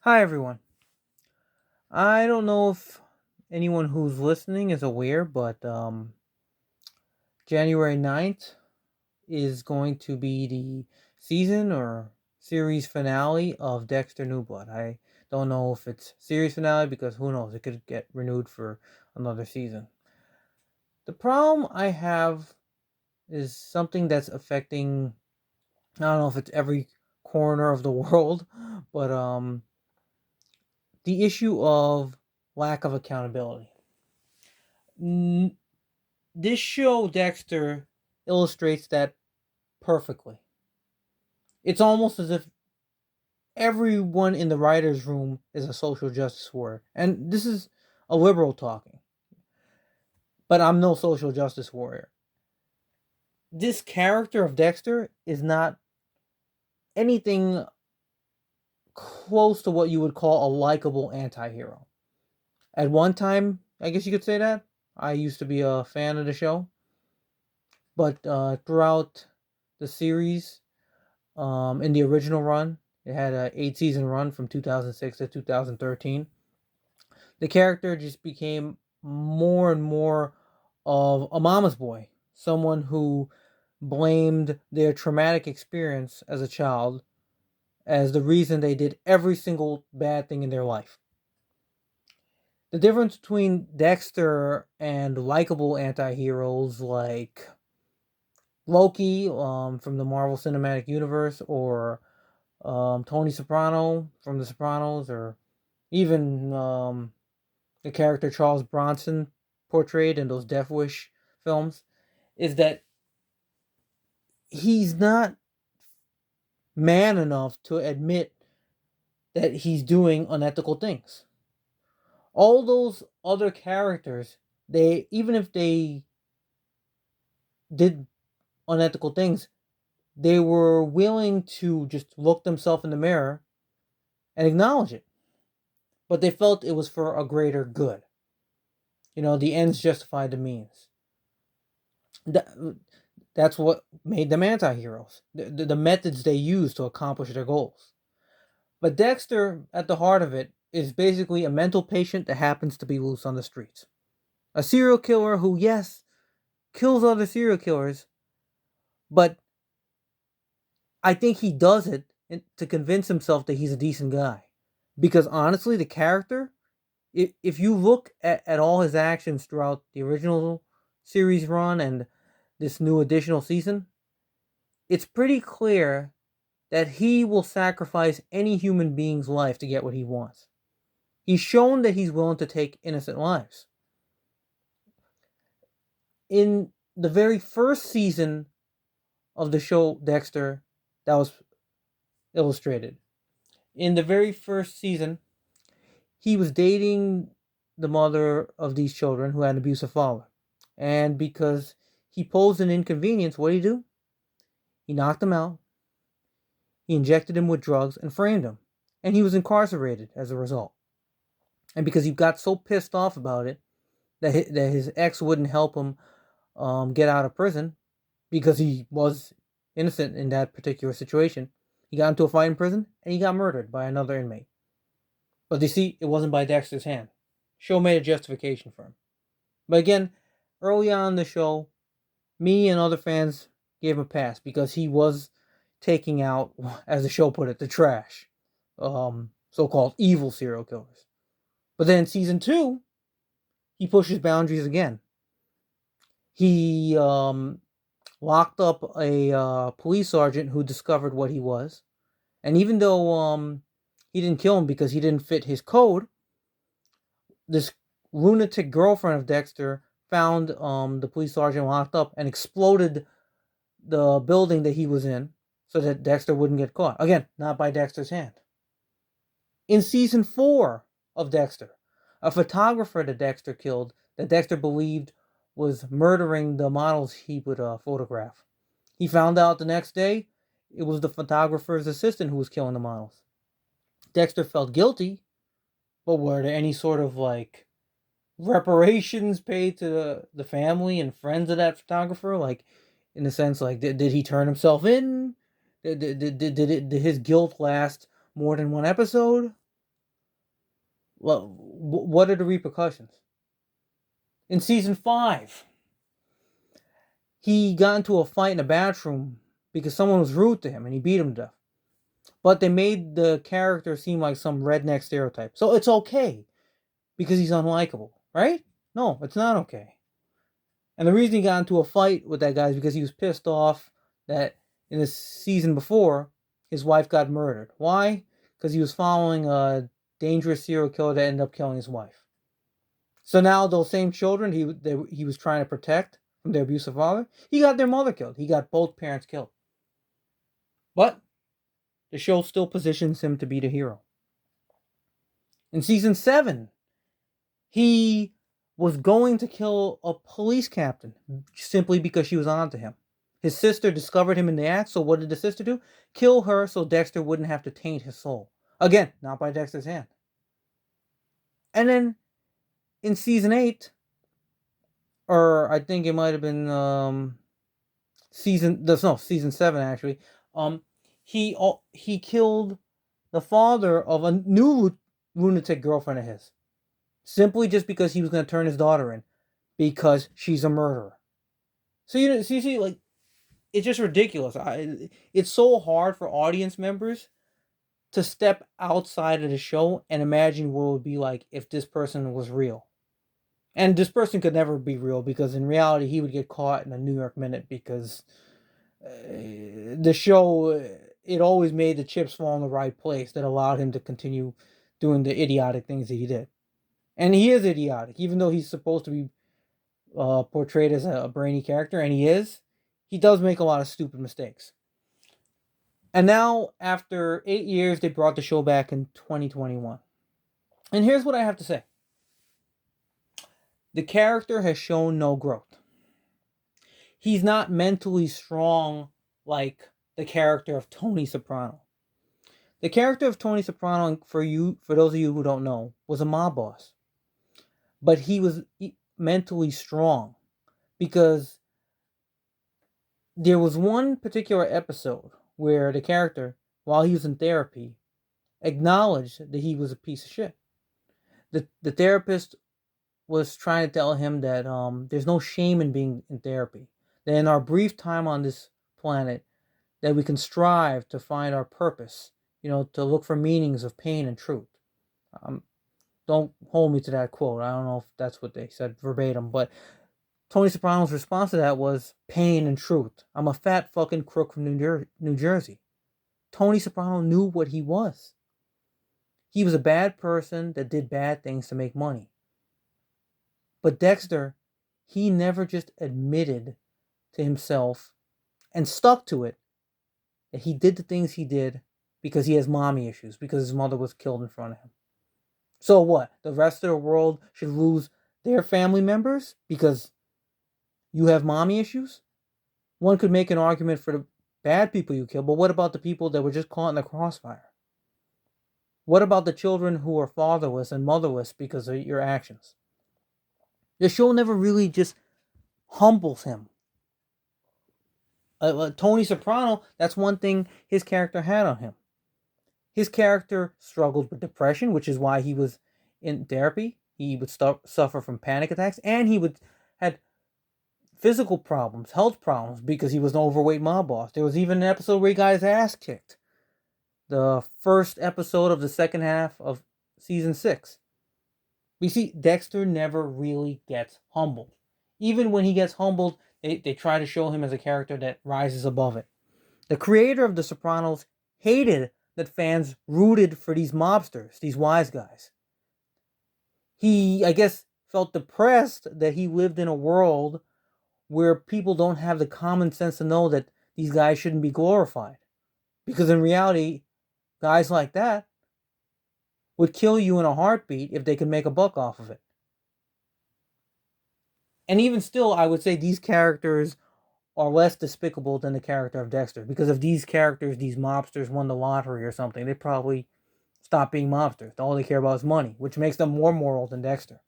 Hi, everyone. I don't know if anyone who's listening is aware, but January 9th is going to be the season or series finale of Dexter New Blood. I don't know if it's series finale because who knows, it could get renewed for another season. The problem I have is something that's affecting, I don't know if it's every corner of the world, but the issue of lack of accountability. This show, Dexter, illustrates that perfectly. It's almost as if everyone in the writer's room is a social justice warrior. And this is a liberal talking, but I'm no social justice warrior. This character of Dexter is not anything close to what you would call a likable anti hero. At one time, I guess you could say that. I used to be a fan of the show, but throughout the series, in the original run, it had a 8 season run from 2006 to 2013. The character just became more and more of a mama's boy, someone who blamed their traumatic experience as a child as the reason they did every single bad thing in their life. The difference between Dexter and likable anti-heroes like Loki from the Marvel Cinematic Universe, or Tony Soprano from The Sopranos, or even the character Charles Bronson portrayed in those Death Wish films, is that he's not man enough to admit that he's doing unethical things. All those other characters, they, even if they did unethical things, they were willing to just look themselves in the mirror and acknowledge it. But they felt it was for a greater good. The ends justify the means. That's what made them anti-heroes. The methods they use to accomplish their goals. But Dexter, at the heart of it, is basically a mental patient that happens to be loose on the streets. A serial killer who, yes, kills other serial killers, but I think he does it to convince himself that he's a decent guy. Because honestly, the character, if you look at all his actions throughout the original series run and this new additional season, it's pretty clear that he will sacrifice any human being's life to get what he wants. He's shown that he's willing to take innocent lives. In the very first season of the show Dexter, that was illustrated, in the very first season, he was dating the mother of these children who had an abusive father. And because he posed an inconvenience, what did he do? He knocked him out, he injected him with drugs, and framed him. And he was incarcerated as a result. And because he got so pissed off about it that his ex wouldn't help him get out of prison because he was innocent in that particular situation, he got into a fight in prison and he got murdered by another inmate. But you see, it wasn't by Dexter's hand. Show made a justification for him. But again, early on in the show, me and other fans gave him a pass because he was taking out, as the show put it, the trash. So-called evil serial killers. But then in season 2, he pushes boundaries again. He locked up a police sergeant who discovered what he was. And even though he didn't kill him because he didn't fit his code, this lunatic girlfriend of Dexter found the police sergeant locked up and exploded the building that he was in so that Dexter wouldn't get caught. Again, not by Dexter's hand. In season 4 of Dexter, a photographer that Dexter killed, that Dexter believed was murdering the models he would photograph. He found out the next day it was the photographer's assistant who was killing the models. Dexter felt guilty, but were there any sort of reparations paid to the family and friends of that photographer? In the sense, did he turn himself in? Did his guilt last more than one episode? Well, what are the repercussions? In season 5, he got into a fight in a bathroom because someone was rude to him and he beat him to death. But they made the character seem like some redneck stereotype. So it's okay because he's unlikable, right? No, it's not okay. And the reason he got into a fight with that guy is because he was pissed off that in the season before, his wife got murdered. Why? Because he was following a dangerous serial killer that ended up killing his wife. So now those same children he was trying to protect from their abusive father, he got their mother killed. He got both parents killed. But the show still positions him to be the hero. In season 7, he was going to kill a police captain simply because she was onto him. His sister discovered him in the act, so what did the sister do? Kill her so Dexter wouldn't have to taint his soul. Again, not by Dexter's hand. And then in season 8, or I think it might have been season 7 actually. He killed the father of a new lunatic girlfriend of his, simply just because he was going to turn his daughter in, because she's a murderer. So you see, like, it's just ridiculous. It's so hard for audience members to step outside of the show and imagine what it would be like if this person was real. And this person could never be real, because in reality he would get caught in a New York Minute, because the show, it always made the chips fall in the right place that allowed him to continue doing the idiotic things that he did. And he is idiotic, even though he's supposed to be portrayed as a brainy character, and he does make a lot of stupid mistakes. And now, after 8 years, they brought the show back in 2021. And here's what I have to say. The character has shown no growth. He's not mentally strong like the character of Tony Soprano. The character of Tony Soprano, for those of you who don't know, was a mob boss. But he was mentally strong because there was one particular episode where the character, while he was in therapy, acknowledged that he was a piece of shit. The therapist was trying to tell him that there's no shame in being in therapy. That in our brief time on this planet, that we can strive to find our purpose, to look for meanings of pain and truth. Don't hold me to that quote. I don't know if that's what they said verbatim, but Tony Soprano's response to that was pain and truth. I'm a fat fucking crook from New Jersey. Tony Soprano knew what he was. He was a bad person that did bad things to make money. But Dexter, he never just admitted to himself and stuck to it that he did the things he did because he has mommy issues, because his mother was killed in front of him. So what? The rest of the world should lose their family members because you have mommy issues? One could make an argument for the bad people you kill, but what about the people that were just caught in the crossfire? What about the children who are fatherless and motherless because of your actions? The show never really just humbles him. Tony Soprano, that's one thing his character had on him. His character struggled with depression, which is why he was in therapy. He would suffer from panic attacks, and he had physical problems, health problems, because he was an overweight mob boss. There was even an episode where he got his ass kicked. The first episode of the second half of season 6. We see Dexter never really gets humbled. Even when he gets humbled, they try to show him as a character that rises above it. The creator of The Sopranos hated that fans rooted for these mobsters, these wise guys. He, I guess, felt depressed that he lived in a world where people don't have the common sense to know that these guys shouldn't be glorified. Because in reality, guys like that would kill you in a heartbeat if they could make a buck off of it. And even still, I would say these characters are less despicable than the character of Dexter. Because if these characters, these mobsters, won the lottery or something, they'd probably stop being mobsters. All they care about is money, which makes them more moral than Dexter.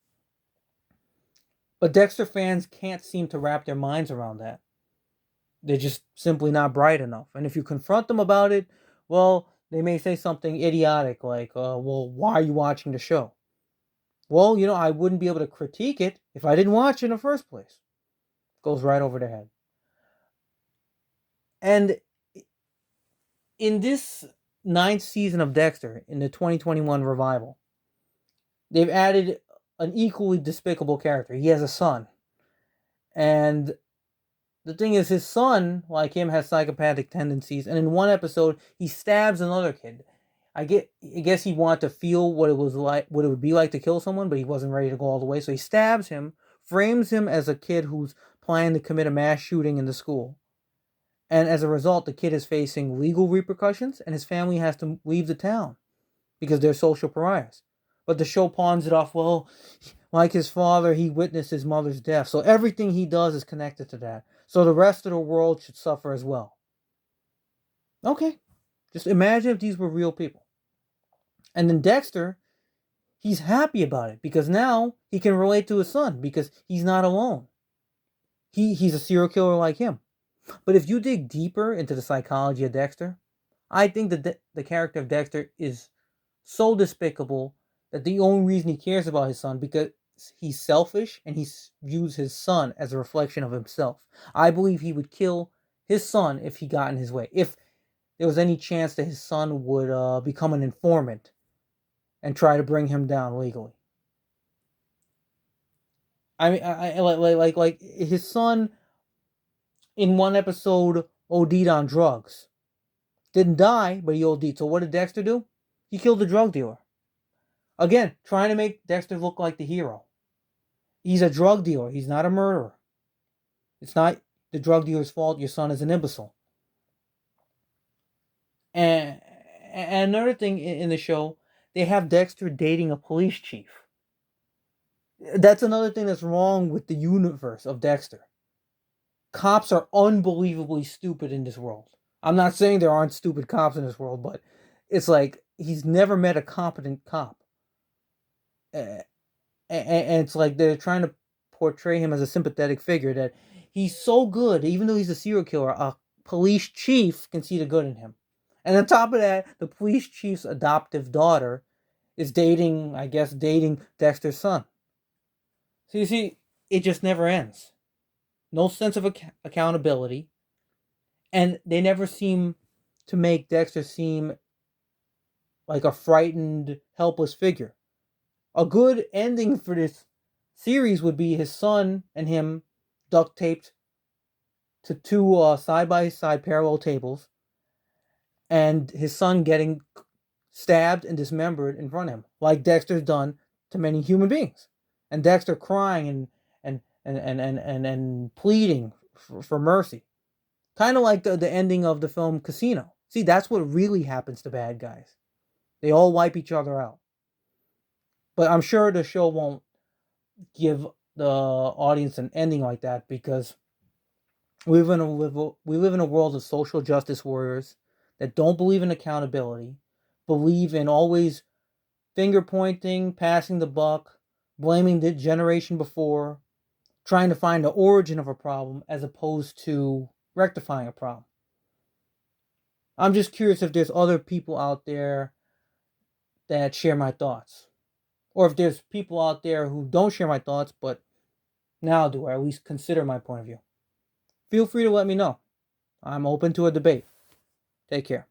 But Dexter fans can't seem to wrap their minds around that. They're just simply not bright enough. And if you confront them about it, well, they may say something idiotic like, well, why are you watching the show? Well, I wouldn't be able to critique it if I didn't watch it in the first place. Goes right over their head. And in this ninth season of Dexter, in the 2021 revival, they've added an equally despicable character. He has a son. And the thing is, his son, like him, has psychopathic tendencies. And in one episode, he stabs another kid. I guess he wanted to feel what it would be like to kill someone, but he wasn't ready to go all the way. So he stabs him, frames him as a kid who's planning to commit a mass shooting in the school. And as a result, the kid is facing legal repercussions, and his family has to leave the town because they're social pariahs. But the show pawns it off, well, like his father, he witnessed his mother's death. So everything he does is connected to that. So the rest of the world should suffer as well. Okay. Just imagine if these were real people. And then Dexter, he's happy about it because now he can relate to his son because he's not alone. He's a serial killer like him. But if you dig deeper into the psychology of Dexter, I think that the character of Dexter is so despicable that the only reason he cares about his son because he's selfish and he views his son as a reflection of himself. I believe he would kill his son if he got in his way. If there was any chance that his son would become an informant and try to bring him down legally. I mean, I like his son in one episode OD'd on drugs. Didn't die, but he OD'd. So what did Dexter do? He killed the drug dealer. Again, trying to make Dexter look like the hero. He's a drug dealer. He's not a murderer. It's not the drug dealer's fault your son is an imbecile. And another thing in the show, they have Dexter dating a police chief. That's another thing that's wrong with the universe of Dexter. Cops are unbelievably stupid in this world. I'm not saying there aren't stupid cops in this world, but it's like he's never met a competent cop. And it's like they're trying to portray him as a sympathetic figure that he's so good, even though he's a serial killer, a police chief can see the good in him. And on top of that, the police chief's adoptive daughter is dating Dexter's son. So you see, it just never ends. No sense of accountability. And they never seem to make Dexter seem like a frightened, helpless figure. A good ending for this series would be his son and him duct taped to two side-by-side parallel tables, and his son getting stabbed and dismembered in front of him, like Dexter's done to many human beings, and Dexter crying and pleading for mercy, kind of like the ending of the film Casino. See, that's what really happens to bad guys. They all wipe each other out. But I'm sure the show won't give the audience an ending like that because we live in a world of social justice warriors that don't believe in accountability, believe in always finger pointing, passing the buck, blaming the generation before, trying to find the origin of a problem as opposed to rectifying a problem. I'm just curious if there's other people out there that share my thoughts. Or if there's people out there who don't share my thoughts, but now do, or at least consider my point of view. Feel free to let me know. I'm open to a debate. Take care.